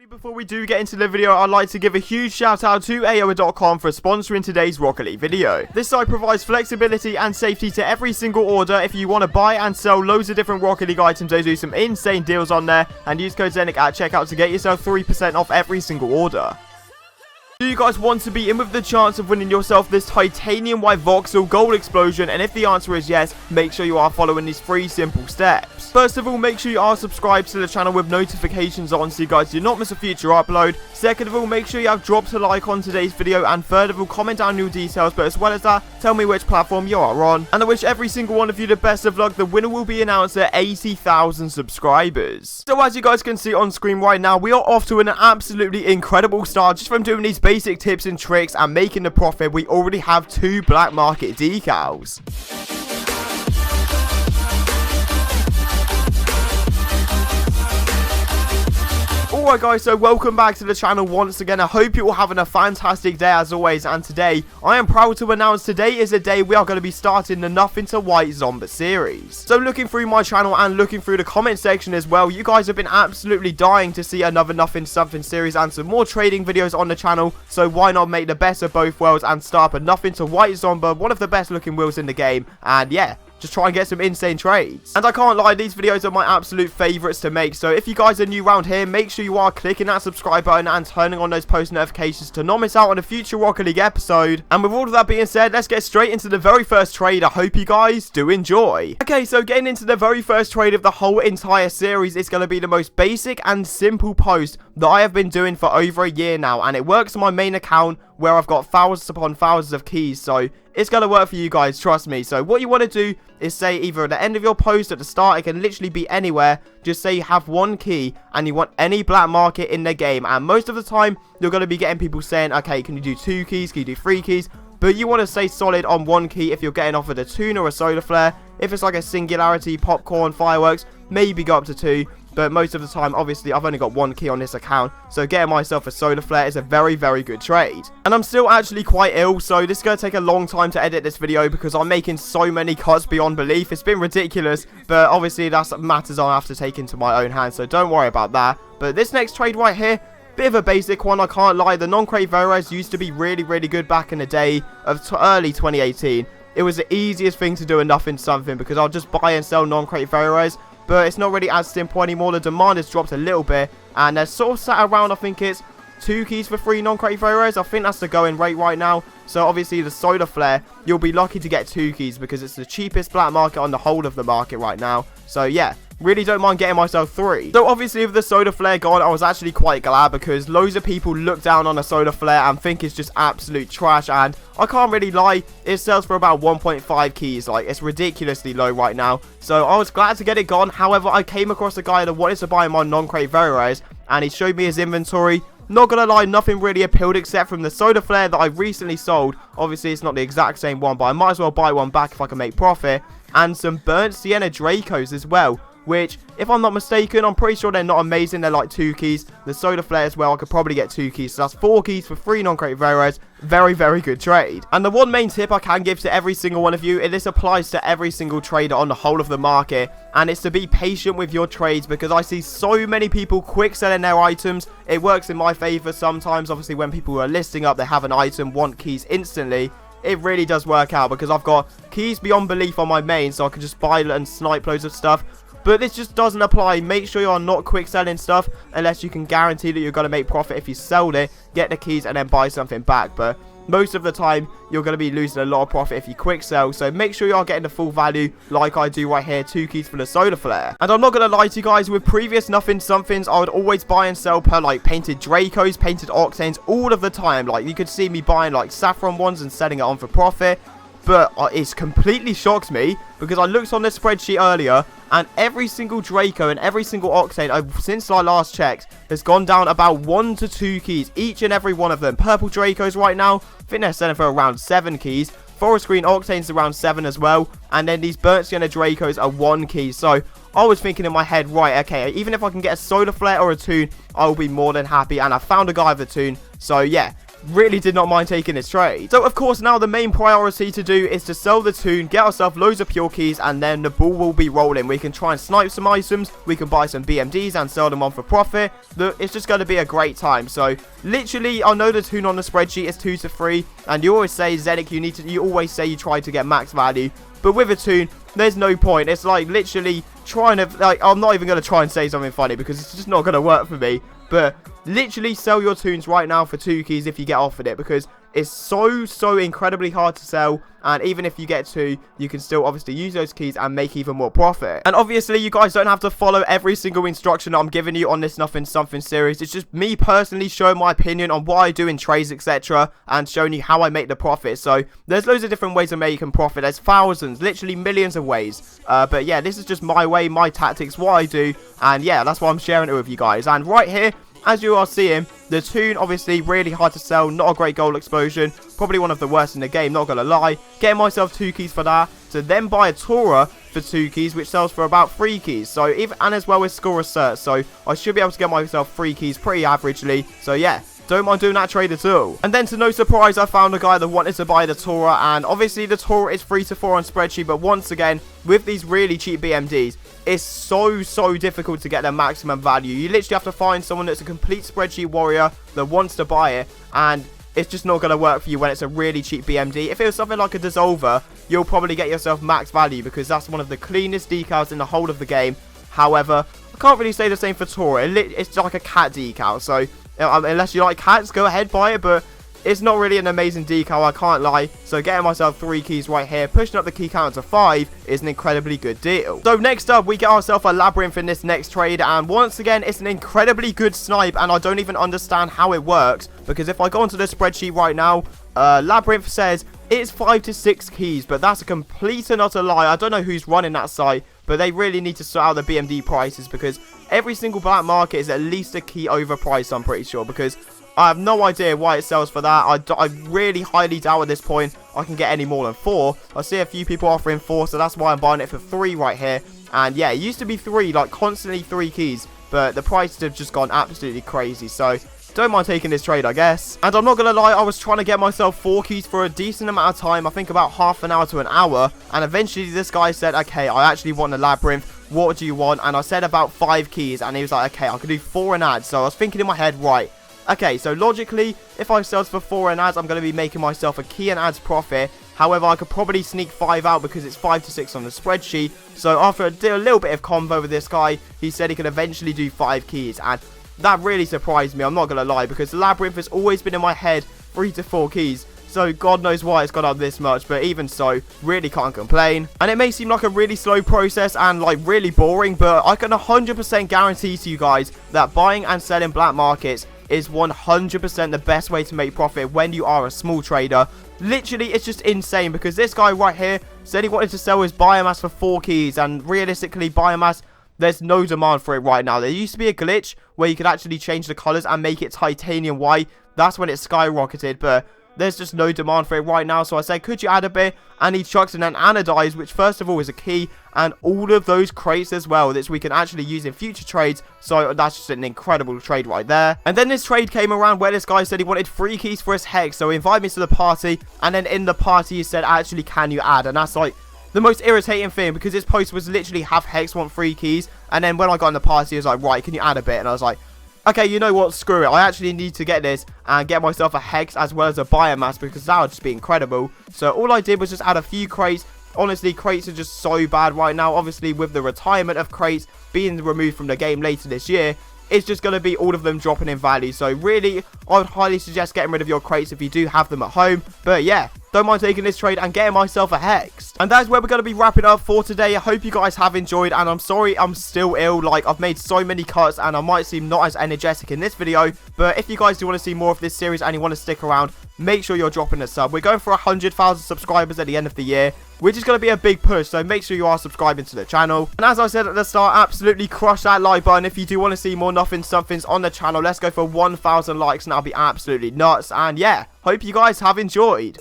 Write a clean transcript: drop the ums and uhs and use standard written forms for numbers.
Before we do get into the video, I'd like to give a huge shout out to AOA.com for sponsoring today's Rocket League video. This site provides flexibility and safety to every single order. If you want to buy and sell loads of different Rocket League items, they do some insane deals on there, and use code ZENIC at checkout to get yourself 3% off every single order. Do you guys want to be in with the chance of winning yourself this titanium white voxel gold explosion? And if the answer is yes, make sure you are following these 3 simple steps. First of all, make sure you are subscribed to the channel with notifications on so you guys do not miss a future upload. Second of all, make sure you have dropped a like on today's video, and third of all, comment down your details, but as well as that, tell me which platform you are on. And I wish every single one of you the best of luck. The winner will be announced at 80,000 subscribers. So as you guys can see on screen right now, we are off to an absolutely incredible start just from doing these basic tips and tricks and making the profit. We already have 2 black market decals. Alright guys, so welcome back to the channel once again. I hope you're all having a fantastic day as always, and today I am proud to announce today is the day we are going to be starting the Nothing to White Zombas series. So looking through my channel and looking through the comment section as well, you guys have been absolutely dying to see another Nothing Something series and some more trading videos on the channel, so why not make the best of both worlds and start a Nothing to White Zomba, one of the best looking wheels in the game, and yeah, just try and get some insane trades. And I can't lie, these videos are my absolute favorites to make, so if you guys are new around here, make sure you are clicking that subscribe button and turning on those post notifications to not miss out on a future Rocket League episode. And with all of that being said, let's get straight into the very first trade. I hope you guys do enjoy. Okay, so getting into the very first trade of the whole entire series, it's going to be the most basic and simple post that I have been doing for over a year now, and it works on my main account where I've got thousands upon thousands of keys, so it's going to work for you guys, trust me. So what you want to do is say either at the end of your post, at the start, it can literally be anywhere. Just say you have 1 key and you want any black market in the game, and most of the time you're going to be getting people saying, okay, can you do 2 keys, can you do 3 keys? But you want to stay solid on 1 key if you're getting offered a tune or a solar flare. If it's like a singularity, popcorn, fireworks, maybe go up to 2. But most of the time, obviously, I've only got 1 key on this account, so getting myself a solar flare is a very, very good trade. And I'm still actually quite ill, so this is going to take a long time to edit this video because I'm making so many cuts beyond belief. It's been ridiculous, but obviously that's matters I have to take into my own hands, so don't worry about that. But this next trade right here, bit of a basic one, I can't lie. The non-crate Veras used to be really, really good back in the day of early 2018. It was the easiest thing to do in Nothing Something because I'll just buy and sell non-crate Veras. But it's not really as simple anymore. The demand has dropped a little bit, and they're sort of sat around, I think it's 2 keys for 3 non-crate Veras. I think that's the going rate right now. So obviously the solar flare, you'll be lucky to get 2 keys because it's the cheapest black market on the whole of the market right now. So yeah, really don't mind getting myself 3. So obviously with the solar flare gone, I was actually quite glad because loads of people look down on a solar flare and think it's just absolute trash, and I can't really lie, it sells for about 1.5 keys, like it's ridiculously low right now. So I was glad to get it gone. However, I came across a guy that wanted to buy my non-crate Veras and he showed me his inventory. Not gonna lie, nothing really appealed except from the solar flare that I recently sold. Obviously it's not the exact same one, but I might as well buy one back if I can make profit. And some burnt sienna Dracos as well, which, if I'm not mistaken, I'm pretty sure they're not amazing. They're like 2 keys. The solar flare as well, I could probably get 2 keys. So that's 4 keys for 3 non-crate Veras. Very, very good trade. And the one main tip I can give to every single one of you, and this applies to every single trader on the whole of the market, and it's to be patient with your trades because I see so many people quick selling their items. It works in my favor sometimes. Obviously, when people are listing up, they have an item, want keys instantly. It really does work out because I've got keys beyond belief on my main, so I can just buy and snipe loads of stuff. But this just doesn't apply. Make sure you're not quick selling stuff unless you can guarantee that you're going to make profit. If you sell it, get the keys and then buy something back. But most of the time, you're going to be losing a lot of profit if you quick sell. So make sure you are getting the full value like I do right here. 2 keys for the solar flare. And I'm not going to lie to you guys, with previous Nothing Somethings, I would always buy and sell per like painted Dracos, painted Octanes all of the time. Like you could see me buying like saffron ones and selling it on for profit. But it's completely shocked me because I looked on this spreadsheet earlier and every single Draco and every single Octane since I last checked has gone down about 1 to 2 keys, each and every one of them. Purple Dracos right now, I think they're selling for around 7 keys. Forest Green Octane's around 7 as well. And then these Burnt Sienna Dracos are 1 key. So I was thinking in my head, right, okay, even if I can get a solar flare or a tune, I will be more than happy. And I found a guy with a tune. So yeah, really did not mind taking this trade. So of course now the main priority to do is to sell the toon, get ourselves loads of pure keys, and then the ball will be rolling. We can try and snipe some items, we can buy some BMDs and sell them on for profit. It's just going to be a great time. So literally, I know the toon on the spreadsheet is 2 to 3, and you always say, Zenic, you always say you try to get max value, but with a toon there's no point. It's like literally trying to, like, I'm not even going to try and say something funny because it's just not going to work for me, but literally sell your toons right now for 2 keys if you get offered it, because it's so incredibly hard to sell, and even if you get 2, you can still obviously use those keys and make even more profit. And obviously you guys don't have to follow every single instruction I'm giving you on this Nothing Something series. It's just me personally showing my opinion on what I do in trades, etc., and showing you how I make the profit. So there's loads of different ways of making profit. There's thousands, literally millions of ways, but yeah, this is just my way, my tactics, what I do, and yeah, that's why I'm sharing it with you guys. And right here, as you are seeing, the toon obviously really hard to sell, not a great goal explosion, probably one of the worst in the game, not gonna lie. Getting myself 2 keys for that, to then buy a Tora for 2 keys, which sells for about 3 keys. So and as well as score a cert, so I should be able to get myself 3 keys pretty averagely. So yeah, don't mind doing that trade at all. And then to no surprise, I found a guy that wanted to buy the Tora, and obviously the Tora is 3 to 4 on spreadsheet, but once again, with these really cheap BMDs, it's so difficult to get their maximum value. You literally have to find someone that's a complete spreadsheet warrior that wants to buy it, and it's just not going to work for you when it's a really cheap BMD. If it was something like a Dissolver, you'll probably get yourself max value because that's one of the cleanest decals in the whole of the game. However, I can't really say the same for Tora. It's like a cat decal, so unless you like cats, go ahead, buy it, but it's not really an amazing decal, I can't lie. So getting myself 3 keys right here, pushing up the key count to 5 is an incredibly good deal. So next up, we get ourselves a Labyrinth in this next trade, and once again, it's an incredibly good snipe, and I don't even understand how it works, because if I go onto the spreadsheet right now, Labyrinth says it's 5 to 6 keys, but that's a complete and utter lie. I don't know who's running that site, but they really need to sort out the BMD prices, because every single black market is at least a key overpriced, I'm pretty sure, because I have no idea why it sells for that. I really highly doubt at this point I can get any more than 4. I see a few people offering 4, so that's why I'm buying it for 3 right here. And yeah, it used to be 3, like constantly 3 keys, but the prices have just gone absolutely crazy. So don't mind taking this trade, I guess. And I'm not gonna lie, I was trying to get myself 4 keys for a decent amount of time. I think about half an hour to an hour. And eventually this guy said, okay, I actually want a Labyrinth. What do you want? And I said about 5 keys, and he was like, okay, I can do 4 and ads. So I was thinking in my head, right, okay, so logically, if I sell for 4 and ads, I'm going to be making myself a key and ads profit. However, I could probably sneak 5 out because it's 5 to 6 on the spreadsheet. So after I did a little bit of convo with this guy, he said he could eventually do 5 keys. And that really surprised me, I'm not going to lie, because the Labyrinth has always been in my head 3 to 4 keys. So God knows why it's gone up this much, but even so, really can't complain. And it may seem like a really slow process and like really boring, but I can 100% guarantee to you guys that buying and selling black markets is 100% the best way to make profit when you are a small trader. Literally, it's just insane, because this guy right here said he wanted to sell his biomass for 4 keys, and realistically, biomass, there's no demand for it right now. There used to be a glitch where you could actually change the colors and make it titanium white. That's when it skyrocketed, but there's just no demand for it right now. So I said, could you add a bit? And he chucks in an anodized, which first of all is a key, and all of those crates as well that we can actually use in future trades. So that's just an incredible trade right there. And then this trade came around where this guy said he wanted 3 keys for his hex. So he invited me to the party, and then in the party he said, actually, can you add? And that's like the most irritating thing, because his post was literally have hex, want 3 keys. And then when I got in the party, he was like, right, can you add a bit? And I was like, okay, you know what, screw it. I actually need to get this and get myself a hex as well as a biomass, because that would just be incredible. So all I did was just add a few crates. Honestly, crates are just so bad right now. Obviously, with the retirement of crates being removed from the game later this year, it's just going to be all of them dropping in value. So really, I would highly suggest getting rid of your crates if you do have them at home. But yeah, don't mind taking this trade and getting myself a hex. And that's where we're going to be wrapping up for today. I hope you guys have enjoyed, and I'm sorry I'm still ill. Like, I've made so many cuts and I might seem not as energetic in this video. But if you guys do want to see more of this series and you want to stick around, make sure you're dropping a sub. We're going for 100,000 subscribers at the end of the year, which is going to be a big push, so make sure you are subscribing to the channel. And as I said at the start, absolutely crush that like button if you do want to see more Nothing Somethings on the channel. Let's go for 1,000 likes and that'll be absolutely nuts. And yeah, hope you guys have enjoyed.